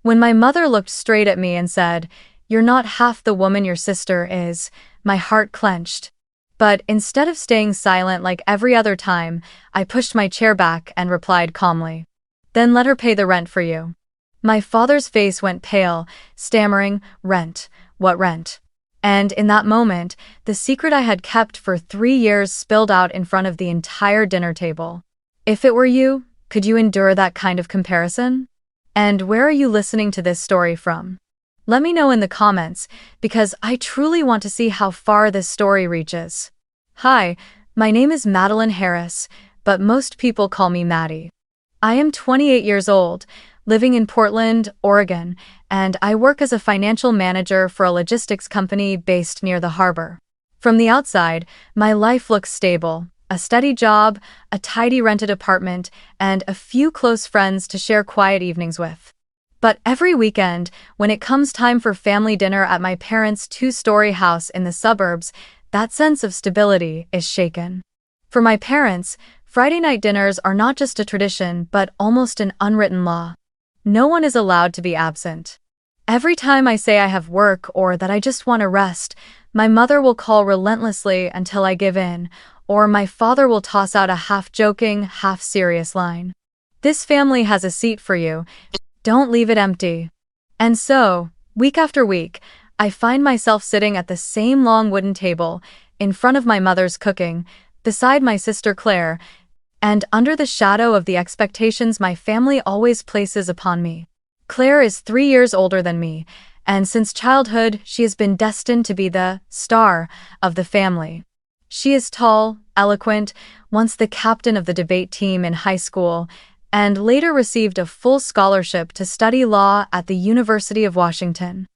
When my mother looked straight at me and said, "You're not half the woman your sister is," my heart clenched. But instead of staying silent like every other time, I pushed my chair back and replied calmly, "Then let her pay the rent for you." My father's face went pale, stammering, "Rent? What rent?" And in that moment, the secret I had kept for 3 years spilled out in front of the entire dinner table. If it were you, could you endure that kind of comparison? And where are you listening to this story from? Let me know in the comments, because I truly want to see how far this story reaches. Hi, my name is Madeline Harris, but most people call me Maddie. I am 28 years old, living in Portland, Oregon, and I work as a financial manager for a logistics company based near the harbor. From the outside, my life looks stable: a steady job, a tidy rented apartment, and a few close friends to share quiet evenings with. But every weekend, when it comes time for family dinner at my parents' two-story house in the suburbs, that sense of stability is shaken. For my parents, Friday night dinners are not just a tradition but almost an unwritten law. No one is allowed to be absent. Every time I say I have work or that I just want to rest, my mother will call relentlessly until I give in, or my father will toss out a half-joking, half-serious line. "This family has a seat for you. Don't leave it empty." And so, week after week, I find myself sitting at the same long wooden table, in front of my mother's cooking, beside my sister Claire, and under the shadow of the expectations my family always places upon me. Claire is 3 years older than me, and since childhood she has been destined to be the star of the family. She is tall, eloquent, once the captain of the debate team in high school, and later received a full scholarship to study law at the University of Washington.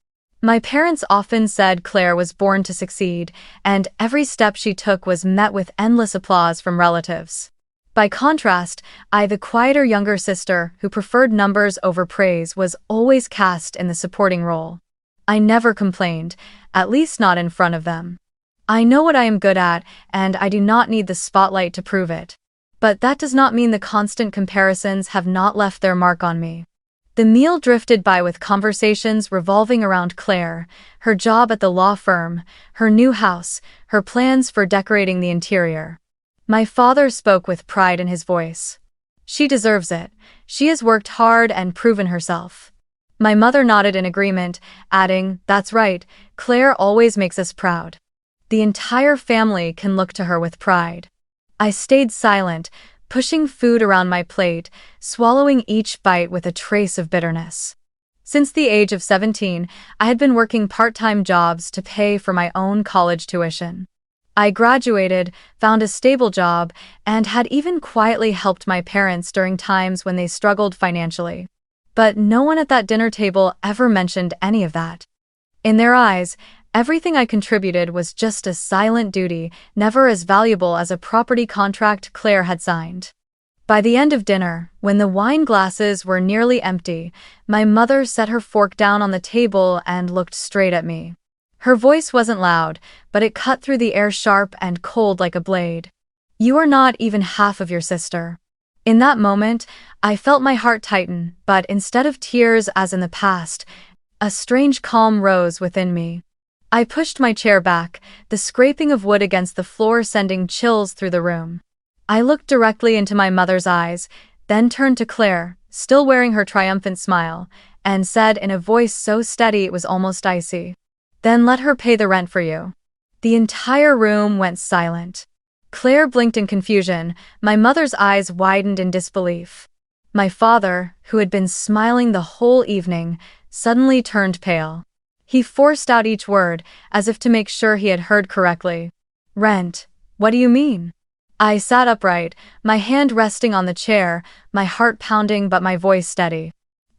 My parents often said Claire was born to succeed, and every step she took was met with endless applause from relatives. By contrast, I, the quieter younger sister who preferred numbers over praise, was always cast in the supporting role. I never complained, at least not in front of them. I know what I am good at, and I do not need the spotlight to prove it. But that does not mean the constant comparisons have not left their mark on me. The meal drifted by with conversations revolving around Claire, her job at the law firm, her new house, her plans for decorating the interior. My father spoke with pride in his voice. "She deserves it. She has worked hard and proven herself." My mother nodded in agreement, adding, "That's right, Claire always makes us proud." The entire family can look to her with pride. I stayed silent, pushing food around my plate, swallowing each bite with a trace of bitterness. Since the age of 17, I had been working part-time jobs to pay for my own college tuition. I graduated, found a stable job, and had even quietly helped my parents during times when they struggled financially. But no one at that dinner table ever mentioned any of that. In their eyes, everything I contributed was just a silent duty, never as valuable as a property contract Claire had signed. By the end of dinner, when the wine glasses were nearly empty, my mother set her fork down on the table and looked straight at me. Her voice wasn't loud, but it cut through the air sharp and cold like a blade. "You are not even half of your sister." In that moment, I felt my heart tighten, but instead of tears as in the past, a strange calm rose within me. I pushed my chair back, the scraping of wood against the floor sending chills through the room. I looked directly into my mother's eyes, then turned to Claire, still wearing her triumphant smile, and said in a voice so steady it was almost icy, "Then let her pay the rent for you." The entire room went silent. Claire blinked in confusion, my mother's eyes widened in disbelief. My father, who had been smiling the whole evening, suddenly turned pale. He forced out each word, as if to make sure he had heard correctly. "Rent? What do you mean?" I sat upright, my hand resting on the chair, my heart pounding but my voice steady.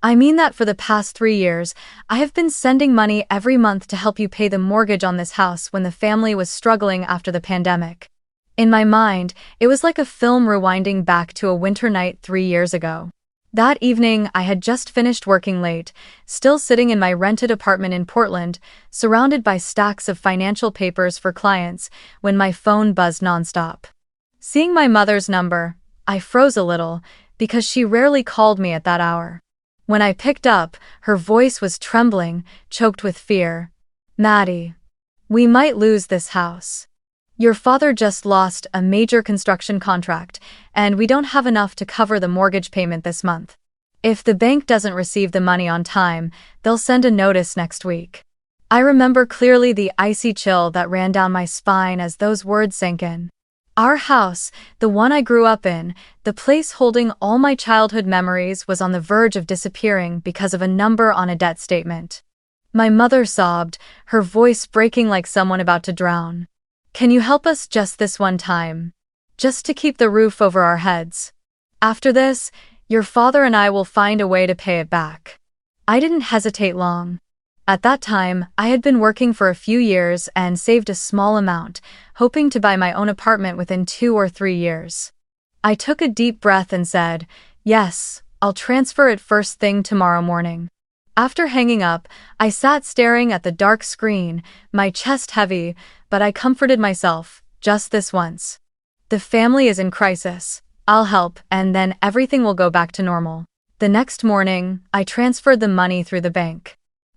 "I mean that for the past 3 years, I have been sending money every month to help you pay the mortgage on this house when the family was struggling after the pandemic." In my mind, it was like a film rewinding back to a winter night 3 years ago. That evening, I had just finished working late, still sitting in my rented apartment in Portland, surrounded by stacks of financial papers for clients, when my phone buzzed nonstop. Seeing my mother's number, I froze a little, because she rarely called me at that hour. When I picked up, her voice was trembling, choked with fear. Maddie, we might lose this house. Your father just lost a major construction contract, and we don't have enough to cover the mortgage payment this month. If the bank doesn't receive the money on time, they'll send a notice next week. I remember clearly the icy chill that ran down my spine as those words sank in. Our house, the one I grew up in, the place holding all my childhood memories, was on the verge of disappearing because of a number on a debt statement. My mother sobbed, her voice breaking like someone about to drown. Can you help us just this one time? Just to keep the roof over our heads. After this, your father and I will find a way to pay it back. I didn't hesitate long. At that time, I had been working for a few years and saved a small amount, hoping to buy my own apartment within 2 or 3 years. I took a deep breath and said, "Yes, I'll transfer it first thing tomorrow morning." After hanging up, I sat staring at the dark screen, my chest heavy, but I comforted myself, just this once. The family is in crisis. I'll help, and then everything will go back to normal. The next morning, I transferred the money through the bank.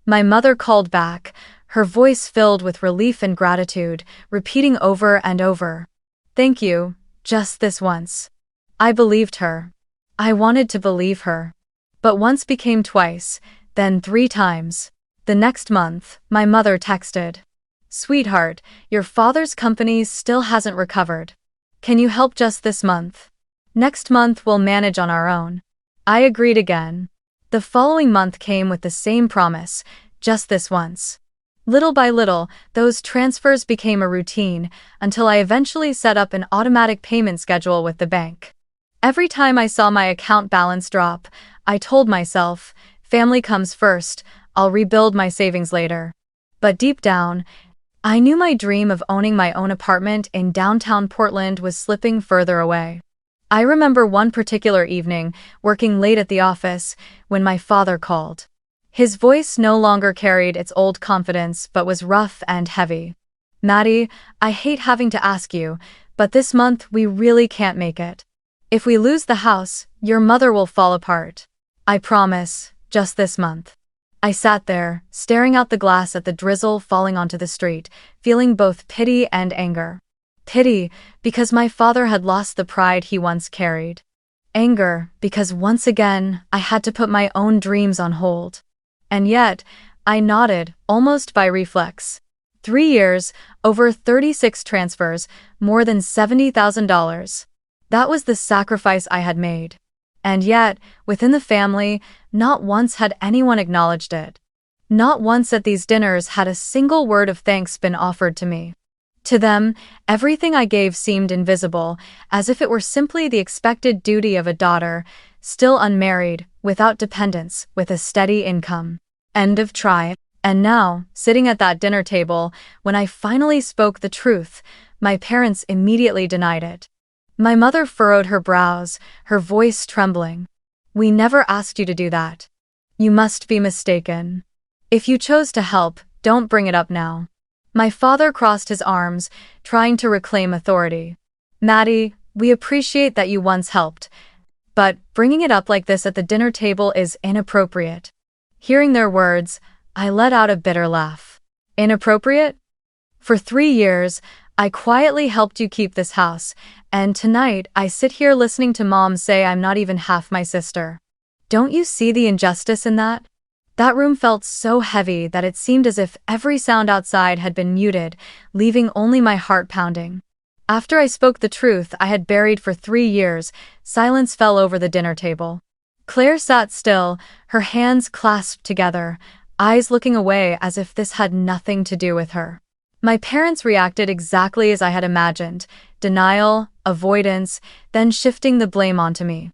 My mother called back, her voice filled with relief and gratitude, repeating over and over, "Thank you, just this once." I believed her. I wanted to believe her. But once became twice, then 3 times. The next month, my mother texted, "Sweetheart, your father's company still hasn't recovered. Can you help just this month? Next month we'll manage on our own." I agreed again. The following month came with the same promise, just this once. Little by little, those transfers became a routine, until I eventually set up an automatic payment schedule with the bank. Every time I saw my account balance drop, I told myself, family comes first, I'll rebuild my savings later. But deep down, I knew my dream of owning my own apartment in downtown Portland was slipping further away. I remember one particular evening, working late at the office, when my father called. His voice no longer carried its old confidence but was rough and heavy. "Maddie, I hate having to ask you, but this month we really can't make it. If we lose the house, your mother will fall apart. I promise, just this month." I sat there, staring out the glass at the drizzle falling onto the street, feeling both pity and anger. Pity, because my father had lost the pride he once carried. Anger, because once again, I had to put my own dreams on hold. And yet, I nodded, almost by reflex. 3 years, over 36 transfers, more than $70,000. That was the sacrifice I had made. And yet, within the family, not once had anyone acknowledged it. Not once at these dinners had a single word of thanks been offered to me. To them, everything I gave seemed invisible, as if it were simply the expected duty of a daughter, still unmarried, without dependence, with a steady income. End of try. And now, sitting at that dinner table, when I finally spoke the truth, my parents immediately denied it. My mother furrowed her brows, her voice trembling. "We never asked you to do that. You must be mistaken. If you chose to help, don't bring it up now." My father crossed his arms, trying to reclaim authority. "Maddie, we appreciate that you once helped, but bringing it up like this at the dinner table is inappropriate." Hearing their words, I let out a bitter laugh. Inappropriate? For 3 years, I quietly helped you keep this house, and tonight I sit here listening to Mom say I'm not even half my sister. Don't you see the injustice in that? That room felt so heavy that it seemed as if every sound outside had been muted, leaving only my heart pounding. After I spoke the truth I had buried for 3 years, silence fell over the dinner table. Claire sat still, her hands clasped together, eyes looking away as if this had nothing to do with her. My parents reacted exactly as I had imagined, denial, avoidance, then shifting the blame onto me.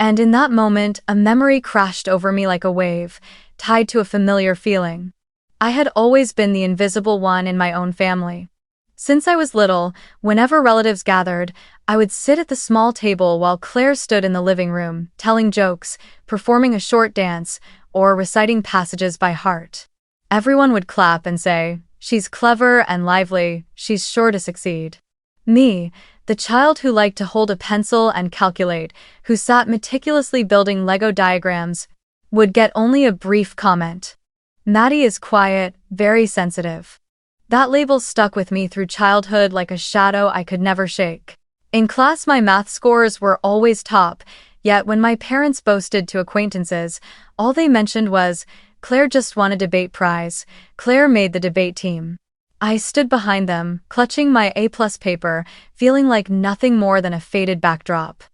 And in that moment, a memory crashed over me like a wave, tied to a familiar feeling. I had always been the invisible one in my own family. Since I was little, whenever relatives gathered, I would sit at the small table while Claire stood in the living room, telling jokes, performing a short dance, or reciting passages by heart. Everyone would clap and say, "She's clever and lively, she's sure to succeed." Me, the child who liked to hold a pencil and calculate, who sat meticulously building Lego diagrams, would get only a brief comment. Maddie is quiet, very sensitive. That label stuck with me through childhood like a shadow I could never shake. In class, my math scores were always top, yet when my parents boasted to acquaintances, all they mentioned was, "Claire just won a debate prize. Claire made the debate team." I stood behind them, clutching my A-plus paper, feeling like nothing more than a faded backdrop.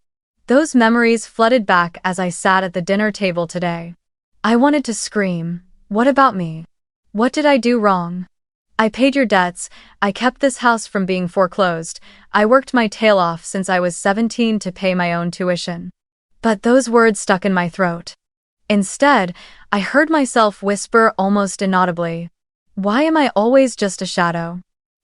Those memories flooded back as I sat at the dinner table today. I wanted to scream, "What about me? What did I do wrong? I paid your debts, I kept this house from being foreclosed, I worked my tail off since I was 17 to pay my own tuition." But those words stuck in my throat. Instead, I heard myself whisper almost inaudibly, "Why am I always just a shadow?"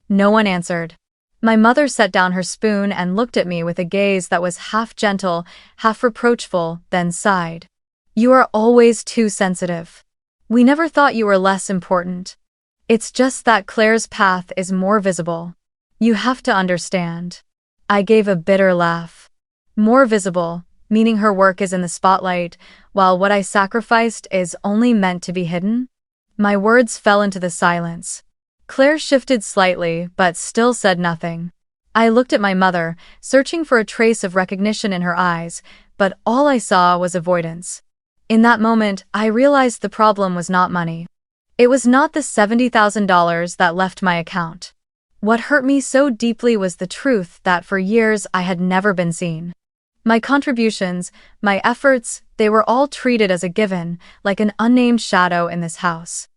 No one answered. My mother set down her spoon and looked at me with a gaze that was half gentle, half reproachful, then sighed. "You are always too sensitive. We never thought you were less important. It's just that Claire's path is more visible. You have to understand." I gave a bitter laugh. More visible, meaning her work is in the spotlight, while what I sacrificed is only meant to be hidden? My words fell into the silence. Claire shifted slightly, but still said nothing. I looked at my mother, searching for a trace of recognition in her eyes, but all I saw was avoidance. In that moment, I realized the problem was not money. It was not the $70,000 that left my account. What hurt me so deeply was the truth that for years I had never been seen. My contributions, my efforts, they were all treated as a given, like an unnamed shadow in this house.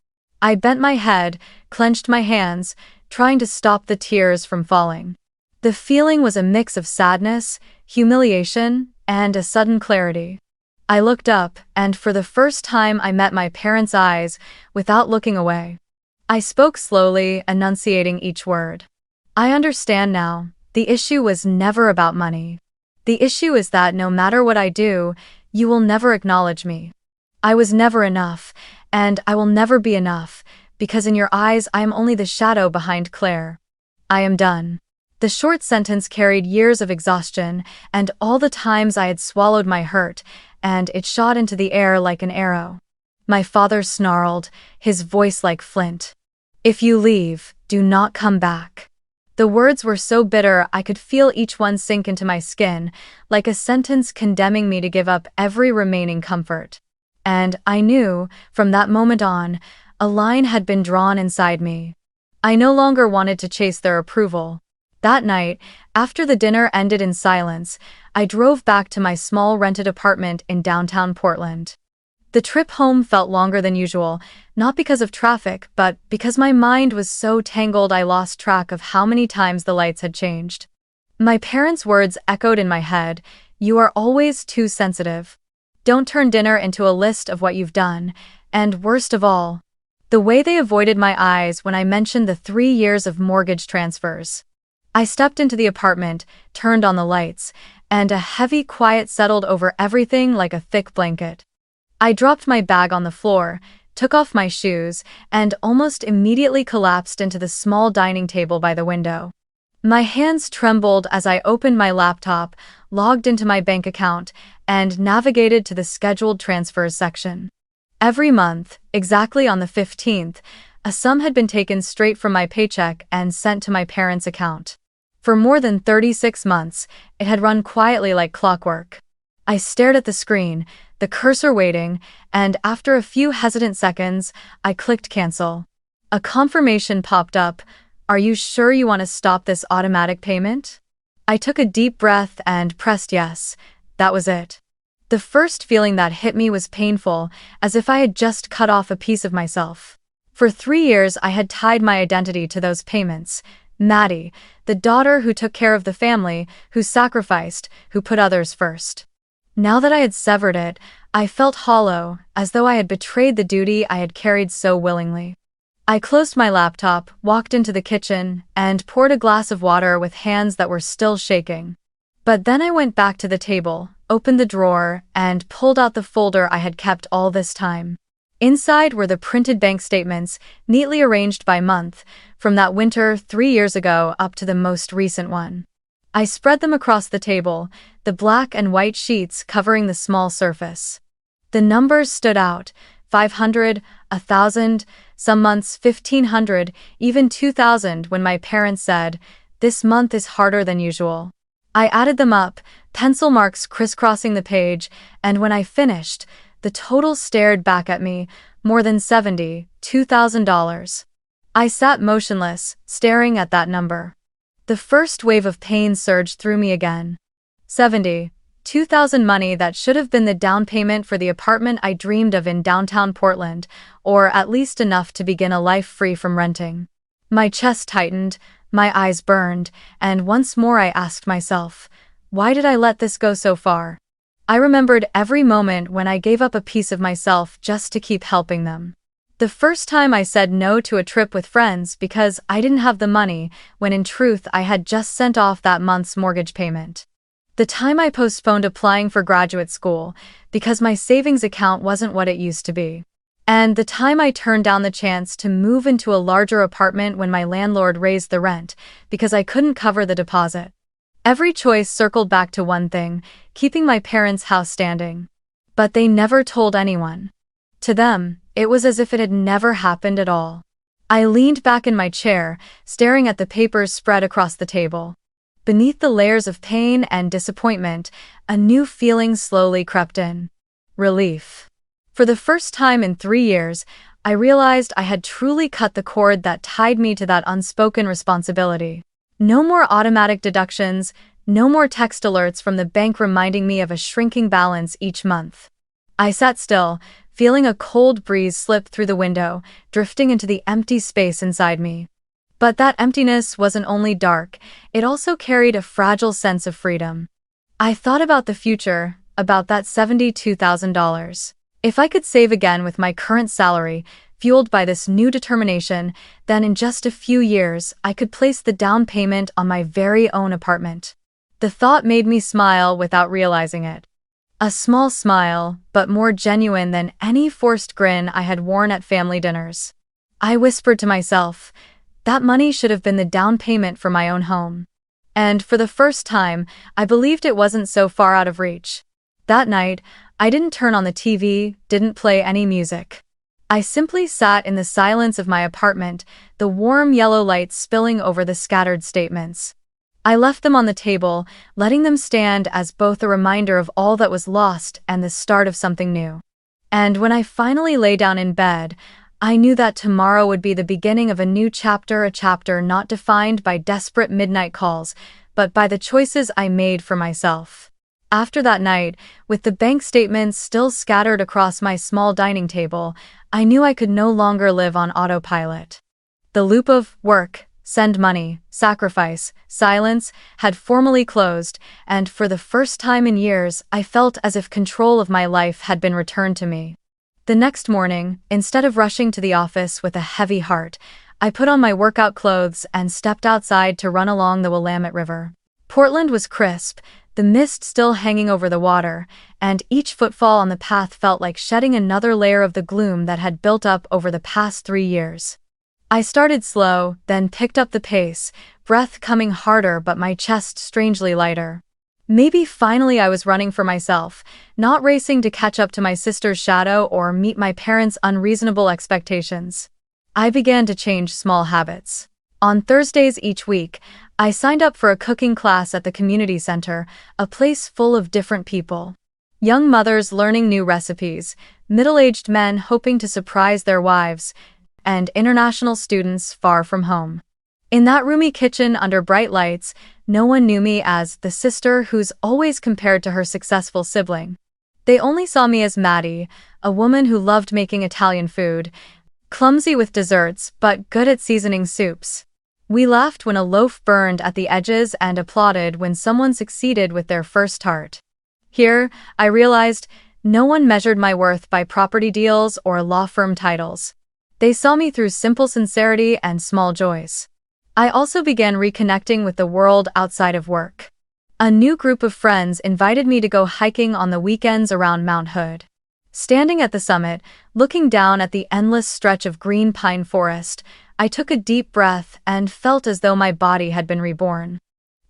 I bent my head, clenched my hands, trying to stop the tears from falling. The feeling was a mix of sadness, humiliation, and a sudden clarity. I looked up, and for the first time I met my parents' eyes, without looking away. I spoke slowly, enunciating each word. "I understand now. The issue was never about money. The issue is that no matter what I do, you will never acknowledge me. I was never enough, and I will never be enough, because in your eyes I am only the shadow behind Claire. I am done." The short sentence carried years of exhaustion, and all the times I had swallowed my hurt, and it shot into the air like an arrow. My father snarled, his voice like flint. "If you leave, do not come back." The words were so bitter I could feel each one sink into my skin, like a sentence condemning me to give up every remaining comfort. And I knew, from that moment on, a line had been drawn inside me. I no longer wanted to chase their approval. That night, after the dinner ended in silence, I drove back to my small rented apartment in downtown Portland. The trip home felt longer than usual, not because of traffic, but because my mind was so tangled I lost track of how many times the lights had changed. My parents' words echoed in my head, "You are always too sensitive. Don't turn dinner into a list of what you've done," and worst of all, the way they avoided my eyes when I mentioned the 3 years of mortgage transfers. I stepped into the apartment, turned on the lights, and a heavy quiet settled over everything like a thick blanket. I dropped my bag on the floor, took off my shoes, and almost immediately collapsed into the small dining table by the window. My hands trembled as I opened my laptop, logged into my bank account, and navigated to the scheduled transfers section. Every month, exactly on the 15th, a sum had been taken straight from my paycheck and sent to my parents' account. For more than 36 months, it had run quietly like clockwork. I stared at the screen, the cursor waiting, and after a few hesitant seconds, I clicked cancel. A confirmation popped up. "Are you sure you want to stop this automatic payment?" I took a deep breath and pressed yes. That was it. The first feeling that hit me was painful, as if I had just cut off a piece of myself. For 3 years I had tied my identity to those payments. Maddie, the daughter who took care of the family, who sacrificed, who put others first. Now that I had severed it, I felt hollow, as though I had betrayed the duty I had carried so willingly. I closed my laptop, walked into the kitchen, and poured a glass of water with hands that were still shaking. But then I went back to the table, opened the drawer, and pulled out the folder I had kept all this time. Inside were the printed bank statements, neatly arranged by month, from that winter 3 years ago up to the most recent one. I spread them across the table, the black and white sheets covering the small surface. The numbers stood out: 500, 1,000, some months 1,500, even 2,000 when my parents said, "This month is harder than usual." I added them up, pencil marks crisscrossing the page, and when I finished, the total stared back at me: more than $72,000. I sat motionless, staring at that number. The first wave of pain surged through me again. 72,000, money that should have been the down payment for the apartment I dreamed of in downtown Portland, or at least enough to begin a life free from renting. My chest tightened, my eyes burned, and once more I asked myself, why did I let this go so far? I remembered every moment when I gave up a piece of myself just to keep helping them. The first time I said no to a trip with friends because I didn't have the money, when in truth I had just sent off that month's mortgage payment. The time I postponed applying for graduate school because my savings account wasn't what it used to be. And the time I turned down the chance to move into a larger apartment when my landlord raised the rent because I couldn't cover the deposit. Every choice circled back to one thing: keeping my parents' house standing. But they never told anyone. To them, it was as if it had never happened at all. I leaned back in my chair, staring at the papers spread across the table. Beneath the layers of pain and disappointment, a new feeling slowly crept in. Relief. For the first time in 3 years, I realized I had truly cut the cord that tied me to that unspoken responsibility. No more automatic deductions, no more text alerts from the bank reminding me of a shrinking balance each month. I sat still, feeling a cold breeze slip through the window, drifting into the empty space inside me. But that emptiness wasn't only dark, it also carried a fragile sense of freedom. I thought about the future, about that $72,000. If I could save again with my current salary, fueled by this new determination, then in just a few years I could place the down payment on my very own apartment. The thought made me smile without realizing it. A small smile, but more genuine than any forced grin I had worn at family dinners. I whispered to myself, that money should have been the down payment for my own home. And for the first time, I believed it wasn't so far out of reach. That night, I didn't turn on the TV, didn't play any music. I simply sat in the silence of my apartment, the warm yellow light spilling over the scattered statements. I left them on the table, letting them stand as both a reminder of all that was lost and the start of something new. And when I finally lay down in bed, I knew that tomorrow would be the beginning of a new chapter, a chapter not defined by desperate midnight calls, but by the choices I made for myself. After that night, with the bank statements still scattered across my small dining table, I knew I could no longer live on autopilot. The loop of work, send money, sacrifice, silence had formally closed, and for the first time in years, I felt as if control of my life had been returned to me. The next morning, instead of rushing to the office with a heavy heart, I put on my workout clothes and stepped outside to run along the Willamette River. Portland was crisp, the mist still hanging over the water, and each footfall on the path felt like shedding another layer of the gloom that had built up over the past 3 years. I started slow, then picked up the pace, breath coming harder but my chest strangely lighter. Maybe finally I was running for myself, not racing to catch up to my sister's shadow or meet my parents' unreasonable expectations. I began to change small habits. On Thursdays each week, I signed up for a cooking class at the community center, a place full of different people. Young mothers learning new recipes, middle-aged men hoping to surprise their wives, and international students far from home. In that roomy kitchen under bright lights, no one knew me as the sister who's always compared to her successful sibling. They only saw me as Maddie, a woman who loved making Italian food, clumsy with desserts but good at seasoning soups. We laughed when a loaf burned at the edges and applauded when someone succeeded with their first tart. Here, I realized, no one measured my worth by property deals or law firm titles. They saw me through simple sincerity and small joys. I also began reconnecting with the world outside of work. A new group of friends invited me to go hiking on the weekends around Mount Hood. Standing at the summit, looking down at the endless stretch of green pine forest, I took a deep breath and felt as though my body had been reborn.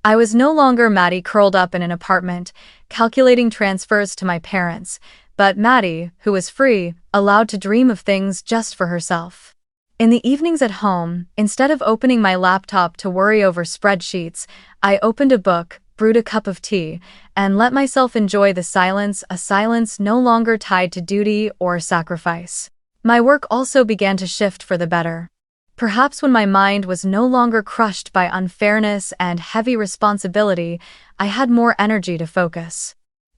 I was no longer Maddie curled up in an apartment, calculating transfers to my parents, but Maddie, who was free, allowed to dream of things just for herself. In the evenings at home, instead of opening my laptop to worry over spreadsheets, I opened a book, brewed a cup of tea, and let myself enjoy the silence, a silence no longer tied to duty or sacrifice. My work also began to shift for the better. Perhaps when my mind was no longer crushed by unfairness and heavy responsibility, I had more energy to focus.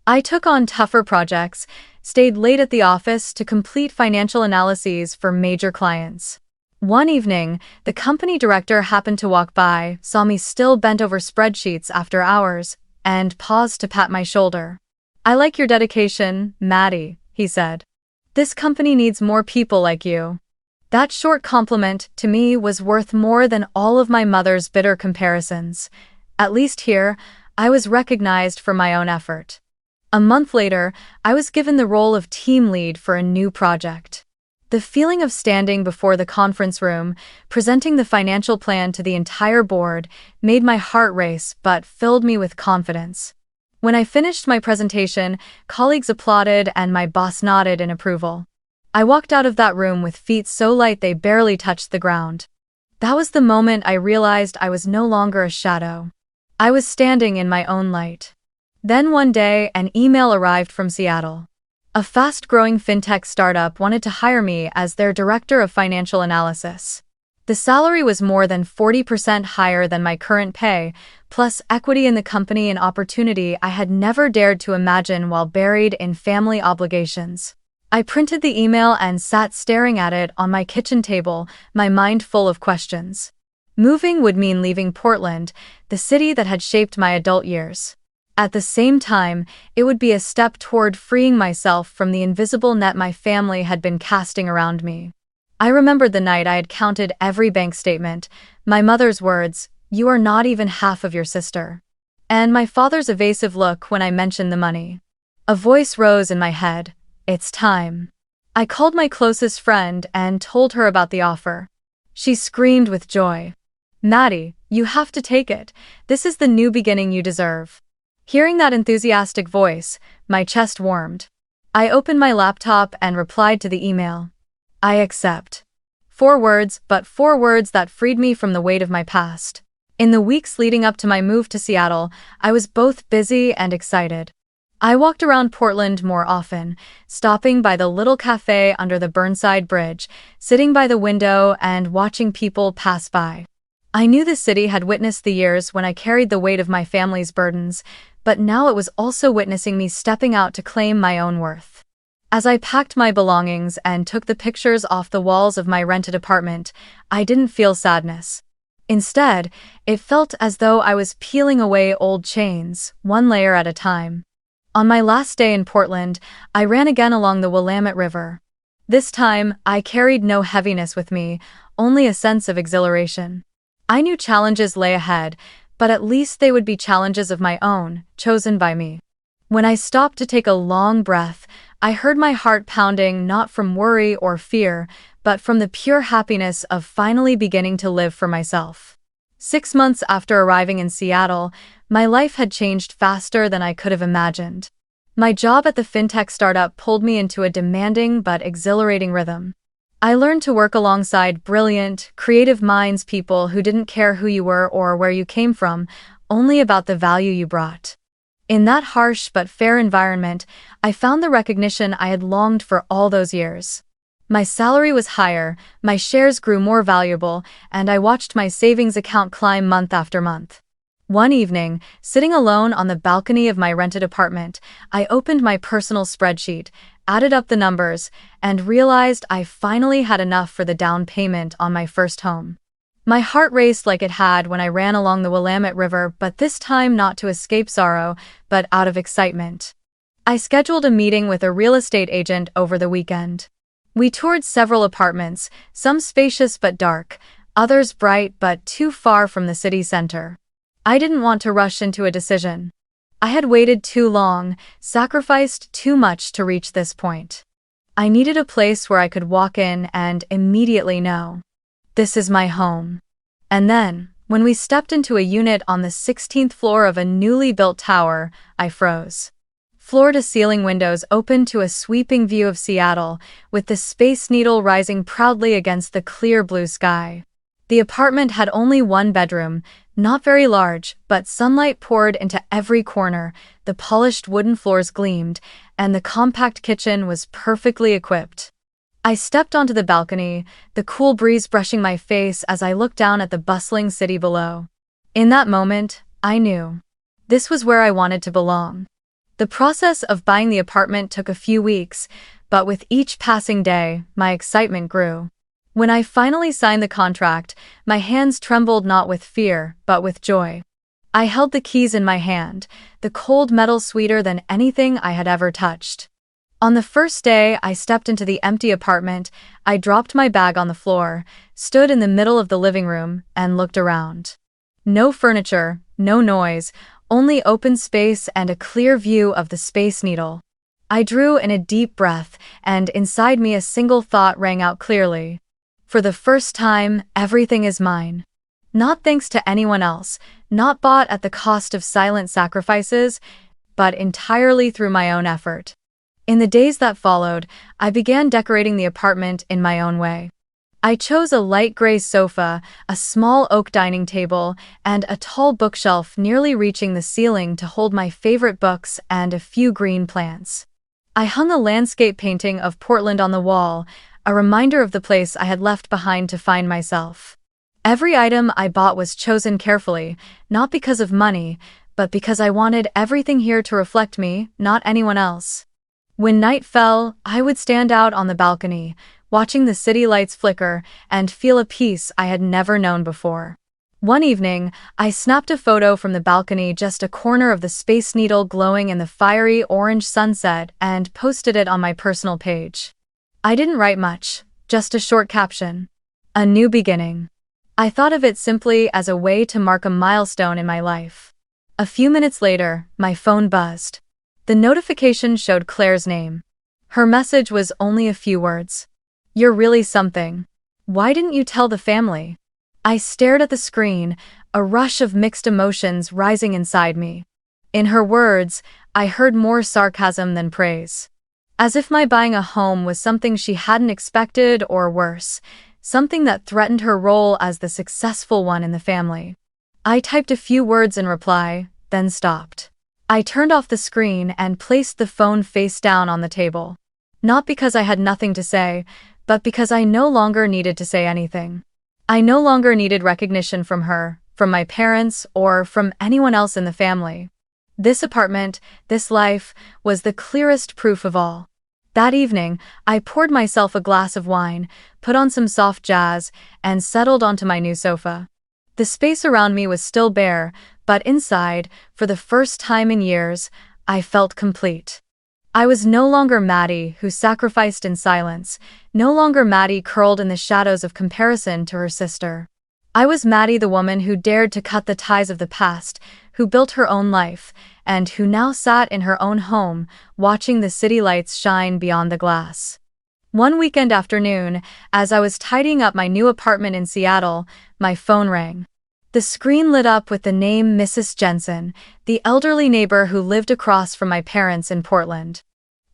I took on tougher projects, stayed late at the office to complete financial analyses for major clients. One evening, the company director happened to walk by, saw me still bent over spreadsheets after hours, and paused to pat my shoulder. "I like your dedication, Maddie," he said. "This company needs more people like you." That short compliment, to me, was worth more than all of my mother's bitter comparisons. At least here, I was recognized for my own effort. A month later, I was given the role of team lead for a new project. The feeling of standing before the conference room, presenting the financial plan to the entire board, made my heart race but filled me with confidence. When I finished my presentation, colleagues applauded and my boss nodded in approval. I walked out of that room with feet so light they barely touched the ground. That was the moment I realized I was no longer a shadow. I was standing in my own light. Then one day, an email arrived from Seattle. A fast-growing fintech startup wanted to hire me as their director of financial analysis. The salary was more than 40% higher than my current pay, plus equity in the company, an opportunity I had never dared to imagine while buried in family obligations. I printed the email and sat staring at it on my kitchen table, my mind full of questions. Moving would mean leaving Portland, the city that had shaped my adult years. At the same time, it would be a step toward freeing myself from the invisible net my family had been casting around me. I remembered the night I had counted every bank statement, my mother's words, "You are not even half of your sister," and my father's evasive look when I mentioned the money. A voice rose in my head, "It's time." I called my closest friend and told her about the offer. She screamed with joy. "Maddie, you have to take it. This is the new beginning you deserve." Hearing that enthusiastic voice, my chest warmed. I opened my laptop and replied to the email. "I accept." 4 words, but 4 words that freed me from the weight of my past. In the weeks leading up to my move to Seattle, I was both busy and excited. I walked around Portland more often, stopping by the little cafe under the Burnside Bridge, sitting by the window and watching people pass by. I knew the city had witnessed the years when I carried the weight of my family's burdens, but now it was also witnessing me stepping out to claim my own worth. As I packed my belongings and took the pictures off the walls of my rented apartment, I didn't feel sadness. Instead, it felt as though I was peeling away old chains, one layer at a time. On my last day in Portland, I ran again along the Willamette River. This time, I carried no heaviness with me, only a sense of exhilaration. I knew challenges lay ahead, but at least they would be challenges of my own, chosen by me. When I stopped to take a long breath, I heard my heart pounding not from worry or fear, but from the pure happiness of finally beginning to live for myself. 6 months after arriving in Seattle, my life had changed faster than I could have imagined. My job at the fintech startup pulled me into a demanding but exhilarating rhythm. I learned to work alongside brilliant, creative minds, people who didn't care who you were or where you came from, only about the value you brought. In that harsh but fair environment, I found the recognition I had longed for all those years. My salary was higher, my shares grew more valuable, and I watched my savings account climb month after month. One evening, sitting alone on the balcony of my rented apartment, I opened my personal spreadsheet, added up the numbers, and realized I finally had enough for the down payment on my first home. My heart raced like it had when I ran along the Willamette River, but this time not to escape sorrow, but out of excitement. I scheduled a meeting with a real estate agent over the weekend. We toured several apartments, some spacious but dark, others bright but too far from the city center. I didn't want to rush into a decision. I had waited too long, sacrificed too much to reach this point. I needed a place where I could walk in and immediately know, this is my home. And then, when we stepped into a unit on the 16th floor of a newly built tower, I froze. Floor-to-ceiling windows opened to a sweeping view of Seattle, with the Space Needle rising proudly against the clear blue sky. The apartment had only one bedroom, not very large, but sunlight poured into every corner, the polished wooden floors gleamed, and the compact kitchen was perfectly equipped. I stepped onto the balcony, the cool breeze brushing my face as I looked down at the bustling city below. In that moment, I knew. This was where I wanted to belong. The process of buying the apartment took a few weeks, but with each passing day, my excitement grew. When I finally signed the contract, my hands trembled not with fear, but with joy. I held the keys in my hand, the cold metal sweeter than anything I had ever touched. On the first day I stepped into the empty apartment, I dropped my bag on the floor, stood in the middle of the living room, and looked around. No furniture, no noise, only open space and a clear view of the Space Needle. I drew in a deep breath, and inside me a single thought rang out clearly. For the first time, everything is mine. Not thanks to anyone else, not bought at the cost of silent sacrifices, but entirely through my own effort. In the days that followed, I began decorating the apartment in my own way. I chose a light gray sofa, a small oak dining table, and a tall bookshelf nearly reaching the ceiling to hold my favorite books and a few green plants. I hung a landscape painting of Portland on the wall, a reminder of the place I had left behind to find myself. Every item I bought was chosen carefully, not because of money, but because I wanted everything here to reflect me, not anyone else. When night fell, I would stand out on the balcony, watching the city lights flicker, and feel a peace I had never known before. One evening, I snapped a photo from the balcony, just a corner of the Space Needle glowing in the fiery orange sunset, and posted it on my personal page. I didn't write much, just a short caption. A new beginning. I thought of it simply as a way to mark a milestone in my life. A few minutes later, my phone buzzed. The notification showed Claire's name. Her message was only a few words. "You're really something. Why didn't you tell the family?" I stared at the screen, a rush of mixed emotions rising inside me. In her words, I heard more sarcasm than praise. As if my buying a home was something she hadn't expected, or worse, something that threatened her role as the successful one in the family. I typed a few words in reply, then stopped. I turned off the screen and placed the phone face down on the table. Not because I had nothing to say, but because I no longer needed to say anything. I no longer needed recognition from her, from my parents, or from anyone else in the family. This apartment, this life, was the clearest proof of all. That evening, I poured myself a glass of wine, put on some soft jazz, and settled onto my new sofa. The space around me was still bare, but inside, for the first time in years, I felt complete. I was no longer Maddie, who sacrificed in silence, no longer Maddie curled in the shadows of comparison to her sister. I was Maddie, the woman who dared to cut the ties of the past, who built her own life, and who now sat in her own home, watching the city lights shine beyond the glass. One weekend afternoon, as I was tidying up my new apartment in Seattle, my phone rang. The screen lit up with the name Mrs. Jensen, the elderly neighbor who lived across from my parents in Portland.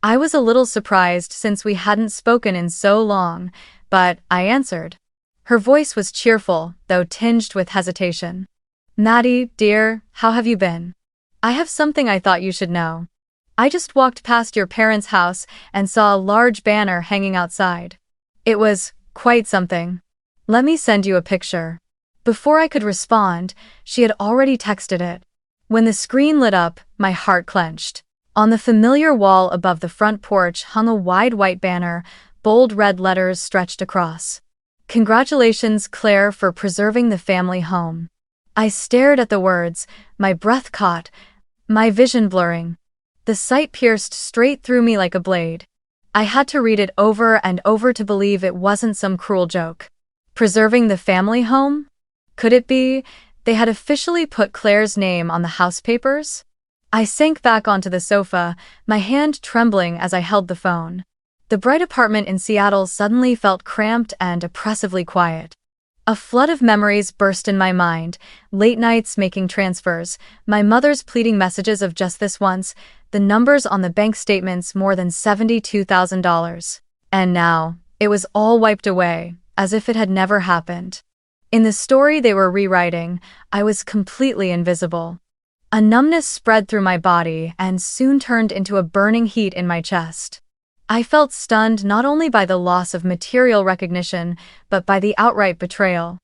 I was a little surprised since we hadn't spoken in so long, but I answered. Her voice was cheerful, though tinged with hesitation. "Maddie, dear, how have you been? I have something I thought you should know. I just walked past your parents' house and saw a large banner hanging outside. It was quite something. Let me send you a picture." Before I could respond, she had already texted it. When the screen lit up, my heart clenched. On the familiar wall above the front porch hung a wide white banner, bold red letters stretched across. "Congratulations, Claire, for preserving the family home." I stared at the words, my breath caught, my vision blurring. The sight pierced straight through me like a blade. I had to read it over and over to believe it wasn't some cruel joke. Preserving the family home? Could it be they had officially put Claire's name on the house papers? I sank back onto the sofa, my hand trembling as I held the phone. The bright apartment in Seattle suddenly felt cramped and oppressively quiet. A flood of memories burst in my mind, late nights making transfers, my mother's pleading messages of just this once, the numbers on the bank statements more than $72,000. And now, it was all wiped away, as if it had never happened. In the story they were rewriting, I was completely invisible. A numbness spread through my body and soon turned into a burning heat in my chest. I felt stunned not only by the loss of material recognition, but by the outright betrayal.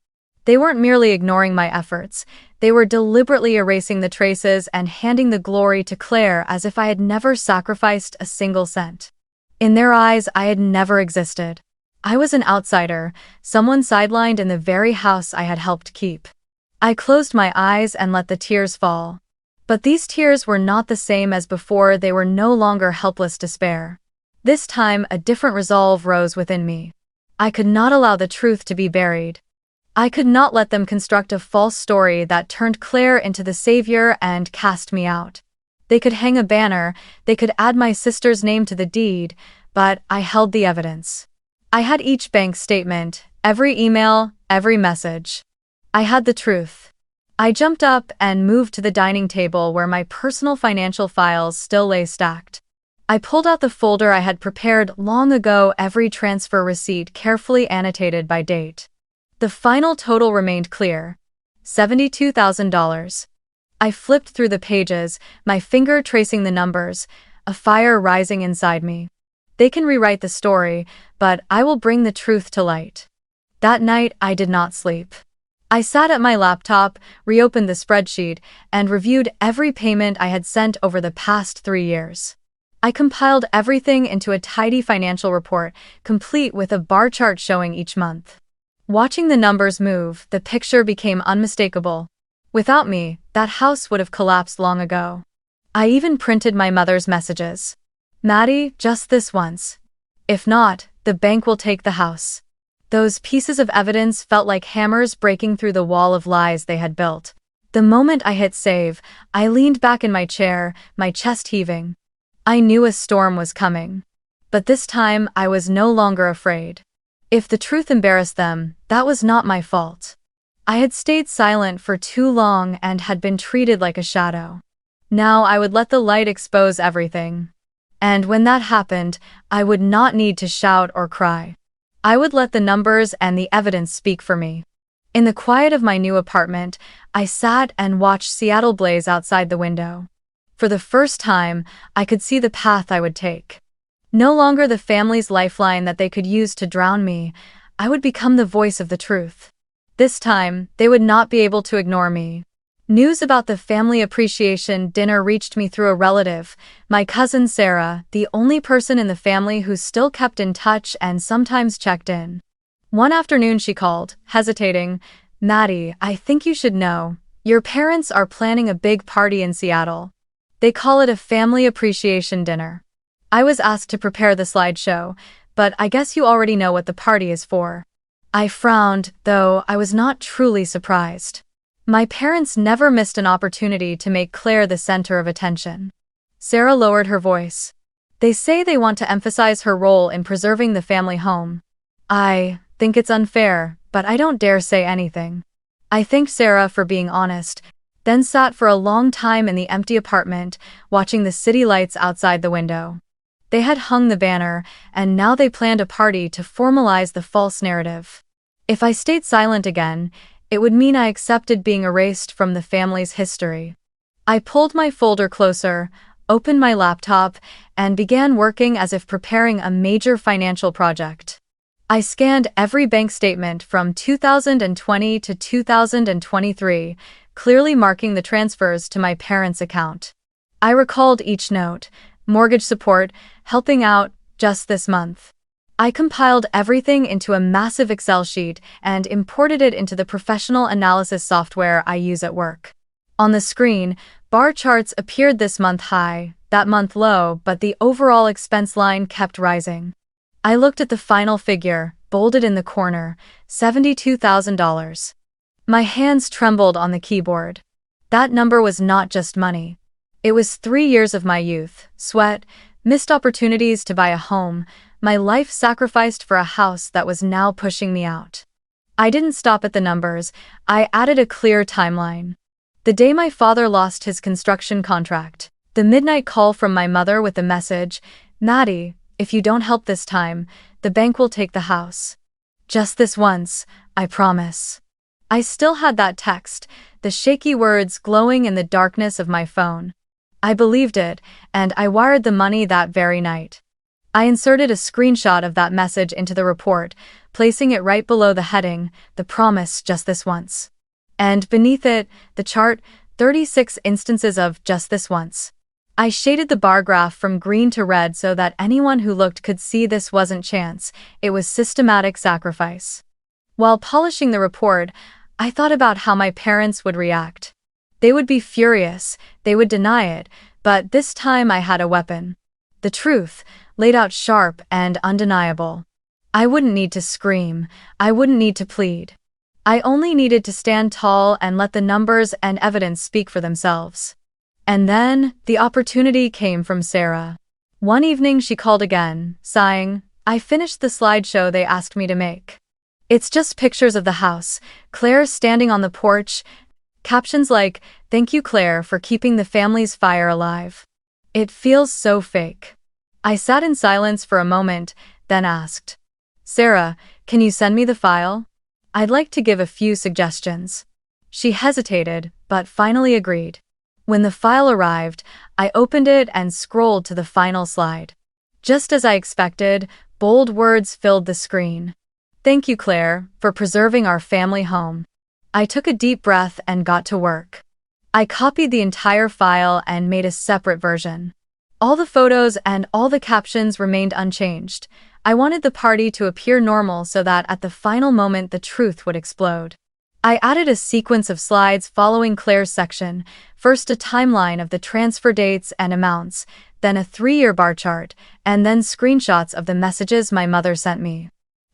They weren't merely ignoring my efforts, they were deliberately erasing the traces and handing the glory to Claire as if I had never sacrificed a single cent. In their eyes, I had never existed. I was an outsider, someone sidelined in the very house I had helped keep. I closed my eyes and let the tears fall. But these tears were not the same as before, they were no longer helpless despair. This time, a different resolve rose within me. I could not allow the truth to be buried. I could not let them construct a false story that turned Claire into the savior and cast me out. They could hang a banner, they could add my sister's name to the deed, but I held the evidence. I had each bank statement, every email, every message. I had the truth. I jumped up and moved to the dining table where my personal financial files still lay stacked. I pulled out the folder I had prepared long ago, every transfer receipt carefully annotated by date. The final total remained clear: $72,000. I flipped through the pages, my finger tracing the numbers, a fire rising inside me. They can rewrite the story, but I will bring the truth to light. That night, I did not sleep. I sat at my laptop, reopened the spreadsheet, and reviewed every payment I had sent over the past 3 years. I compiled everything into a tidy financial report, complete with a bar chart showing each month. Watching the numbers move, the picture became unmistakable. Without me, that house would have collapsed long ago. I even printed my mother's messages. "Maddie, just this once. If not, the bank will take the house." Those pieces of evidence felt like hammers breaking through the wall of lies they had built. The moment I hit save, I leaned back in my chair, my chest heaving. I knew a storm was coming. But this time, I was no longer afraid. If the truth embarrassed them, that was not my fault. I had stayed silent for too long and had been treated like a shadow. Now I would let the light expose everything. And when that happened, I would not need to shout or cry. I would let the numbers and the evidence speak for me. In the quiet of my new apartment, I sat and watched Seattle blaze outside the window. For the first time, I could see the path I would take. No longer the family's lifeline that they could use to drown me, I would become the voice of the truth. This time, they would not be able to ignore me. News about the family appreciation dinner reached me through a relative, my cousin Sarah, the only person in the family who still kept in touch and sometimes checked in. One afternoon she called, hesitating, "Maddie, I think you should know. Your parents are planning a big party in Seattle. They call it a family appreciation dinner." I was asked to prepare the slideshow, but I guess you already know what the party is for. I frowned, though I was not truly surprised. My parents never missed an opportunity to make Claire the center of attention. Sarah lowered her voice. "They say they want to emphasize her role in preserving the family home. I think it's unfair, but I don't dare say anything." I thanked Sarah for being honest, then sat for a long time in the empty apartment, watching the city lights outside the window. They had hung the banner, and now they planned a party to formalize the false narrative. If I stayed silent again, it would mean I accepted being erased from the family's history. I pulled my folder closer, opened my laptop, and began working as if preparing a major financial project. I scanned every bank statement from 2020 to 2023, clearly marking the transfers to my parents' account. I recalled each note: mortgage support, helping out, just this month. I compiled everything into a massive Excel sheet and imported it into the professional analysis software I use at work. On the screen, bar charts appeared: this month high, that month low, but the overall expense line kept rising. I looked at the final figure, bolded in the corner: $72,000. My hands trembled on the keyboard. That number was not just money. It was 3 years of my youth, sweat, missed opportunities to buy a home, my life sacrificed for a house that was now pushing me out. I didn't stop at the numbers, I added a clear timeline. The day my father lost his construction contract. The midnight call from my mother with the message, "Maddie, if you don't help this time, the bank will take the house. Just this once, I promise." I still had that text, the shaky words glowing in the darkness of my phone. I believed it, and I wired the money that very night. I inserted a screenshot of that message into the report, placing it right below the heading, "The promise just this once." And beneath it, the chart, 36 instances of just this once. I shaded the bar graph from green to red so that anyone who looked could see this wasn't chance, it was systematic sacrifice. While polishing the report, I thought about how my parents would react. They would be furious, they would deny it, but this time I had a weapon. The truth, laid out sharp and undeniable. I wouldn't need to scream, I wouldn't need to plead. I only needed to stand tall and let the numbers and evidence speak for themselves. And then, the opportunity came from Sarah. One evening she called again, sighing, "I finished the slideshow they asked me to make. It's just pictures of the house, Claire standing on the porch, captions like, 'Thank you Claire for keeping the family's fire alive.' It feels so fake." I sat in silence for a moment, then asked, "Sarah, can you send me the file? I'd like to give a few suggestions." She hesitated, but finally agreed. When the file arrived, I opened it and scrolled to the final slide. Just as I expected, bold words filled the screen. "Thank you, Claire, for preserving our family home." I took a deep breath and got to work. I copied the entire file and made a separate version. All the photos and all the captions remained unchanged. I wanted the party to appear normal so that at the final moment the truth would explode. I added a sequence of slides following Claire's section, first a timeline of the transfer dates and amounts, then a 3-year bar chart, and then screenshots of the messages my mother sent me.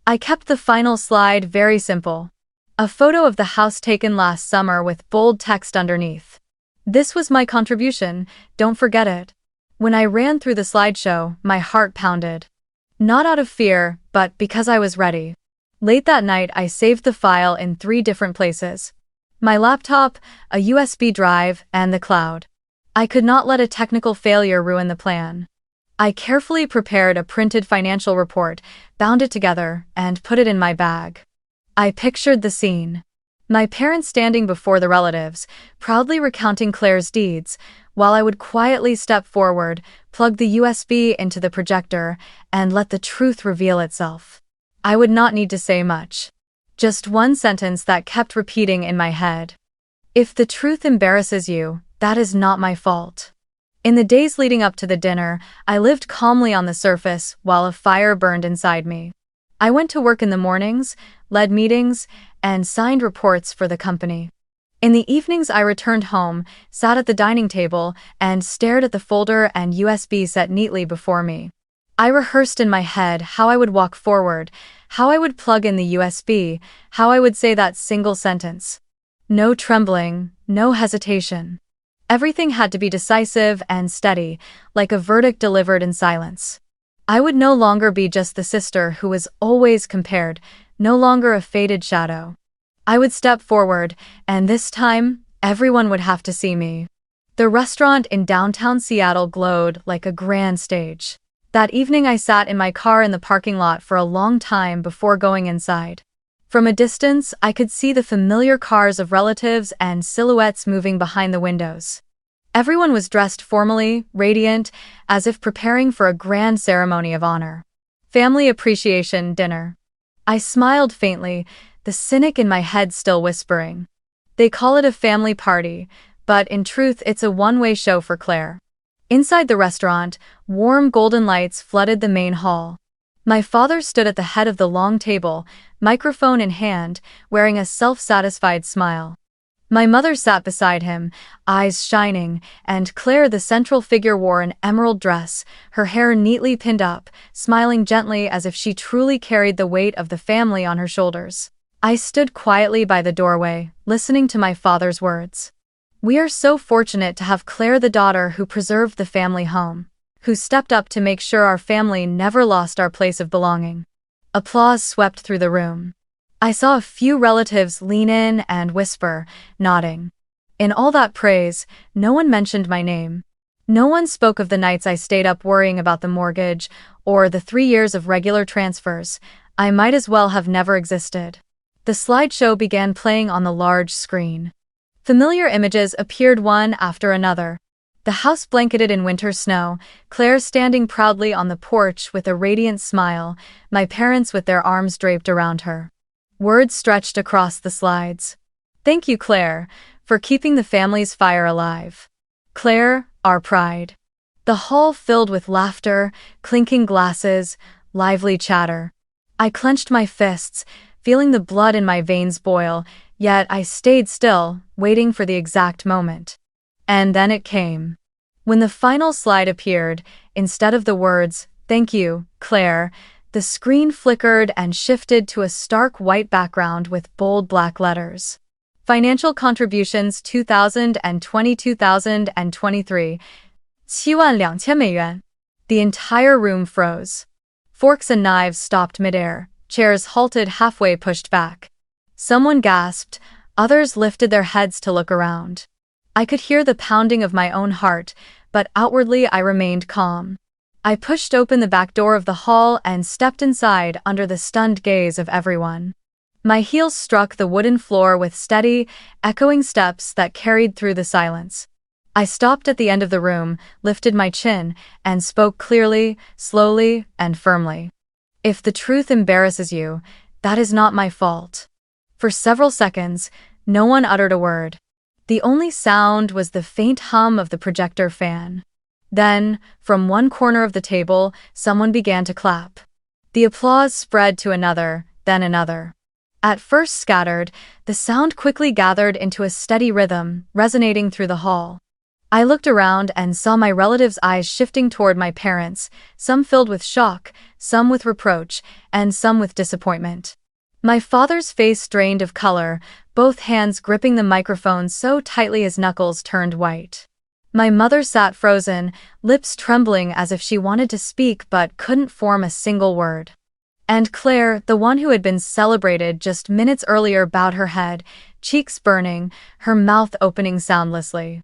I kept the final slide very simple. A photo of the house taken last summer with bold text underneath. "This was my contribution, don't forget it." When I ran through the slideshow, my heart pounded. Not out of fear, but because I was ready. Late that night, I saved the file in 3 different places. My laptop, a USB drive, and the cloud. I could not let a technical failure ruin the plan. I carefully prepared a printed financial report, bound it together, and put it in my bag. I pictured the scene. My parents standing before the relatives, proudly recounting Claire's deeds, while I would quietly step forward, plug the USB into the projector, and let the truth reveal itself. I would not need to say much. Just one sentence that kept repeating in my head. "If the truth embarrasses you, that is not my fault." In the days leading up to the dinner, I lived calmly on the surface while a fire burned inside me. I went to work in the mornings, led meetings, and signed reports for the company. In the evenings I returned home, sat at the dining table, and stared at the folder and USB set neatly before me. I rehearsed in my head how I would walk forward, how I would plug in the USB, how I would say that single sentence. No trembling, no hesitation. Everything had to be decisive and steady, like a verdict delivered in silence. I would no longer be just the sister who was always compared, no longer a faded shadow. I would step forward, and this time, everyone would have to see me. The restaurant in downtown Seattle glowed like a grand stage. That evening I sat in my car in the parking lot for a long time before going inside. From a distance, I could see the familiar cars of relatives and silhouettes moving behind the windows. Everyone was dressed formally, radiant, as if preparing for a grand ceremony of honor. Family appreciation dinner. I smiled faintly, the cynic in my head still whispering. They call it a family party, but in truth it's a one-way show for Claire. Inside the restaurant, warm golden lights flooded the main hall. My father stood at the head of the long table, microphone in hand, wearing a self-satisfied smile. My mother sat beside him, eyes shining, and Claire, the central figure, wore an emerald dress, her hair neatly pinned up, smiling gently as if she truly carried the weight of the family on her shoulders. I stood quietly by the doorway, listening to my father's words. "We are so fortunate to have Claire, the daughter who preserved the family home, who stepped up to make sure our family never lost our place of belonging." Applause swept through the room. I saw a few relatives lean in and whisper, nodding. In all that praise, no one mentioned my name. No one spoke of the nights I stayed up worrying about the mortgage, or the 3 years of regular transfers. I might as well have never existed. The slideshow began playing on the large screen. Familiar images appeared one after another. The house blanketed in winter snow, Claire standing proudly on the porch with a radiant smile, my parents with their arms draped around her. Words stretched across the slides. Thank you, Claire, for keeping the family's fire alive. Claire, our pride. The hall filled with laughter, clinking glasses, lively chatter. I clenched my fists, feeling the blood in my veins boil, yet I stayed still, waiting for the exact moment. And then it came. When the final slide appeared, instead of the words, "Thank you, Claire," the screen flickered and shifted to a stark white background with bold black letters. Financial contributions 2020-2023. 7,200美元. The entire room froze. Forks and knives stopped midair, chairs halted halfway pushed back. Someone gasped, others lifted their heads to look around. I could hear the pounding of my own heart, but outwardly I remained calm. I pushed open the back door of the hall and stepped inside under the stunned gaze of everyone. My heels struck the wooden floor with steady, echoing steps that carried through the silence. I stopped at the end of the room, lifted my chin, and spoke clearly, slowly, and firmly. If the truth embarrasses you, that is not my fault. For several seconds, no one uttered a word. The only sound was the faint hum of the projector fan. Then, from one corner of the table, someone began to clap. The applause spread to another, then another. At first scattered, the sound quickly gathered into a steady rhythm, resonating through the hall. I looked around and saw my relatives' eyes shifting toward my parents, some filled with shock, some with reproach, and some with disappointment. My father's face drained of color, both hands gripping the microphone so tightly his knuckles turned white. My mother sat frozen, lips trembling as if she wanted to speak but couldn't form a single word. And Claire, the one who had been celebrated just minutes earlier, bowed her head, cheeks burning, her mouth opening soundlessly.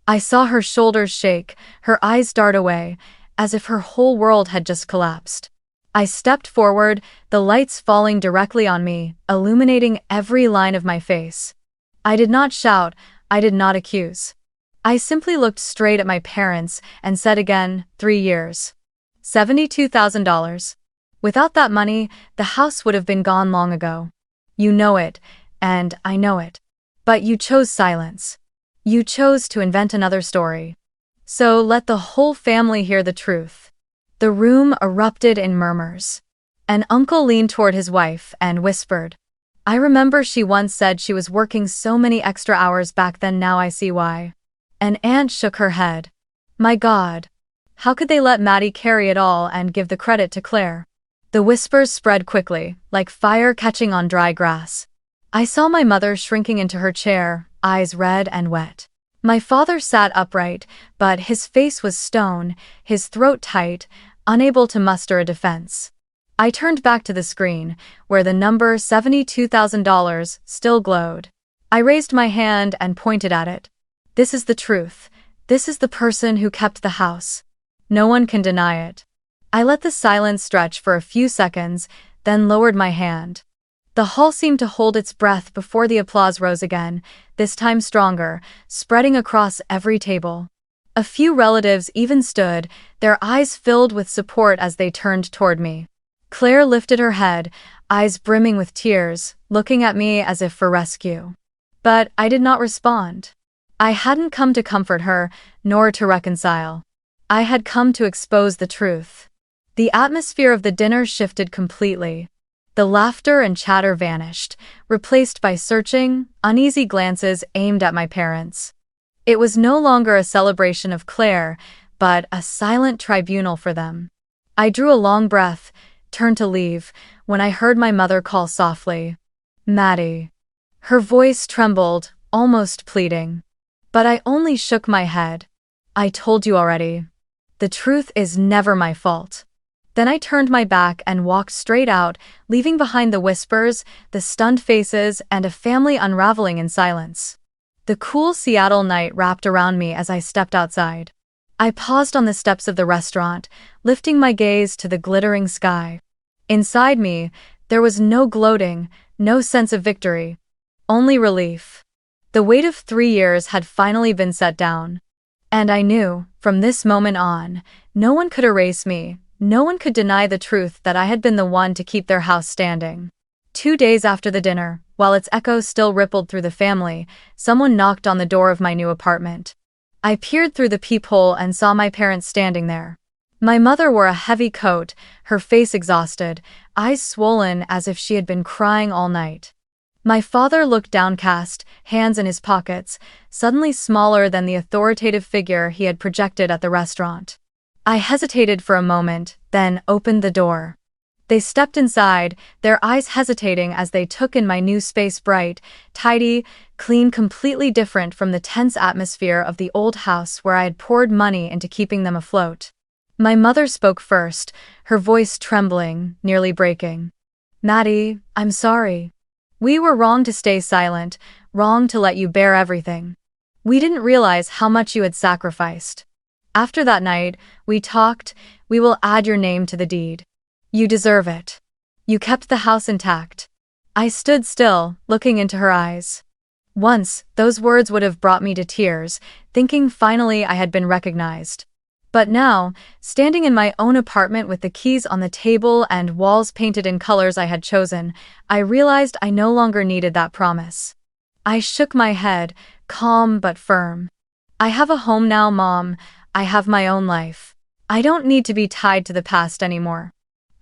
I saw her shoulders shake, her eyes dart away, as if her whole world had just collapsed. I stepped forward, the lights falling directly on me, illuminating every line of my face. I did not shout, I did not accuse. I simply looked straight at my parents and said again, 3 years. $72,000. Without that money, the house would have been gone long ago. You know it, and I know it. But you chose silence. You chose to invent another story. So let the whole family hear the truth. The room erupted in murmurs. An uncle leaned toward his wife and whispered, I remember she once said she was working so many extra hours back then, now I see why. An aunt shook her head. My God. How could they let Maddie carry it all and give the credit to Claire? The whispers spread quickly, like fire catching on dry grass. I saw my mother shrinking into her chair, eyes red and wet. My father sat upright, but his face was stone, his throat tight, unable to muster a defense. I turned back to the screen, where the number $72,000 still glowed. I raised my hand and pointed at it. This is the truth. This is the person who kept the house. No one can deny it. I let the silence stretch for a few seconds, then lowered my hand. The hall seemed to hold its breath before the applause rose again, this time stronger, spreading across every table. A few relatives even stood, their eyes filled with support as they turned toward me. Claire lifted her head, eyes brimming with tears, looking at me as if for rescue. But I did not respond. I hadn't come to comfort her, nor to reconcile. I had come to expose the truth. The atmosphere of the dinner shifted completely. The laughter and chatter vanished, replaced by searching, uneasy glances aimed at my parents. It was no longer a celebration of Claire, but a silent tribunal for them. I drew a long breath, turned to leave, when I heard my mother call softly, Maddie. Her voice trembled, almost pleading. But I only shook my head. I told you already. The truth is never my fault. Then I turned my back and walked straight out, leaving behind the whispers, the stunned faces, and a family unraveling in silence. The cool Seattle night wrapped around me as I stepped outside. I paused on the steps of the restaurant, lifting my gaze to the glittering sky. Inside me, there was no gloating, no sense of victory. Only relief. The weight of 3 years had finally been set down. And I knew, from this moment on, no one could erase me, no one could deny the truth that I had been the one to keep their house standing. 2 days after the dinner, while its echoes still rippled through the family, someone knocked on the door of my new apartment. I peered through the peephole and saw my parents standing there. My mother wore a heavy coat, her face exhausted, eyes swollen as if she had been crying all night. My father looked downcast, hands in his pockets, suddenly smaller than the authoritative figure he had projected at the restaurant. I hesitated for a moment, then opened the door. They stepped inside, their eyes hesitating as they took in my new space, bright, tidy, clean, completely different from the tense atmosphere of the old house where I had poured money into keeping them afloat. My mother spoke first, her voice trembling, nearly breaking. "Maddie, I'm sorry. We were wrong to stay silent, wrong to let you bear everything. We didn't realize how much you had sacrificed. After that night, we talked, we will add your name to the deed. You deserve it. You kept the house intact." I stood still, looking into her eyes. Once, those words would have brought me to tears, thinking finally I had been recognized. But now, standing in my own apartment with the keys on the table and walls painted in colors I had chosen, I realized I no longer needed that promise. I shook my head, calm but firm. "I have a home now, Mom. I have my own life. I don't need to be tied to the past anymore."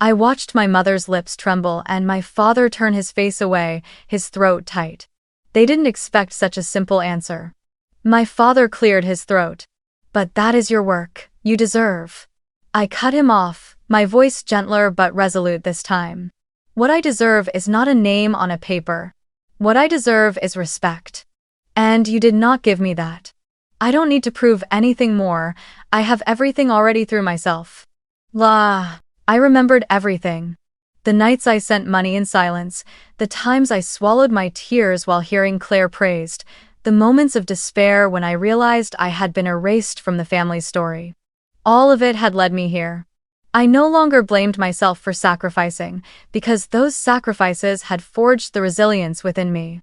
I watched my mother's lips tremble and my father turn his face away, his throat tight. They didn't expect such a simple answer. My father cleared his throat. "But that is your work. You deserve." I cut him off, my voice gentler but resolute this time. "What I deserve is not a name on a paper. What I deserve is respect. And you did not give me that. I don't need to prove anything more. I have everything already through myself." I remembered everything. The nights I sent money in silence, the times I swallowed my tears while hearing Claire praised, the moments of despair when I realized I had been erased from the family story. All of it had led me here. I no longer blamed myself for sacrificing, because those sacrifices had forged the resilience within me.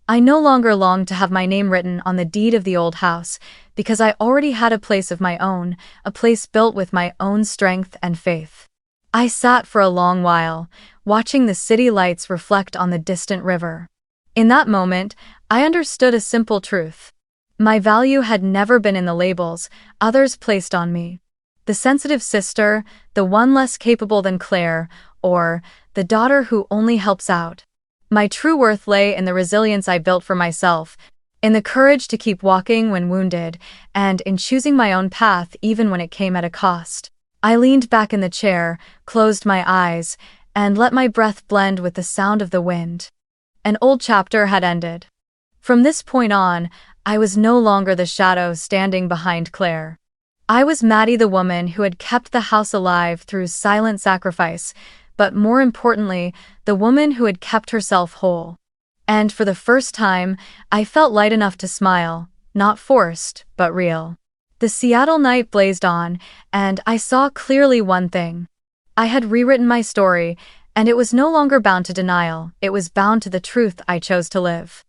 I no longer longed to have my name written on the deed of the old house, because I already had a place of my own, a place built with my own strength and faith. I sat for a long while, watching the city lights reflect on the distant river. In that moment, I understood a simple truth. My value had never been in the labels others placed on me. The sensitive sister, the one less capable than Claire, or the daughter who only helps out. My true worth lay in the resilience I built for myself, in the courage to keep walking when wounded, and in choosing my own path even when it came at a cost. I leaned back in the chair, closed my eyes, and let my breath blend with the sound of the wind. An old chapter had ended. From this point on, I was no longer the shadow standing behind Claire. I was Maddie, the woman who had kept the house alive through silent sacrifice, but more importantly, the woman who had kept herself whole. And for the first time, I felt light enough to smile, not forced, but real. The Seattle night blazed on, and I saw clearly one thing. I had rewritten my story, and it was no longer bound to denial, it was bound to the truth I chose to live.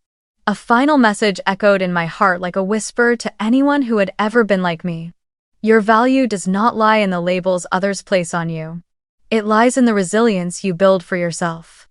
A final message echoed in my heart like a whisper to anyone who had ever been like me. Your value does not lie in the labels others place on you. It lies in the resilience you build for yourself.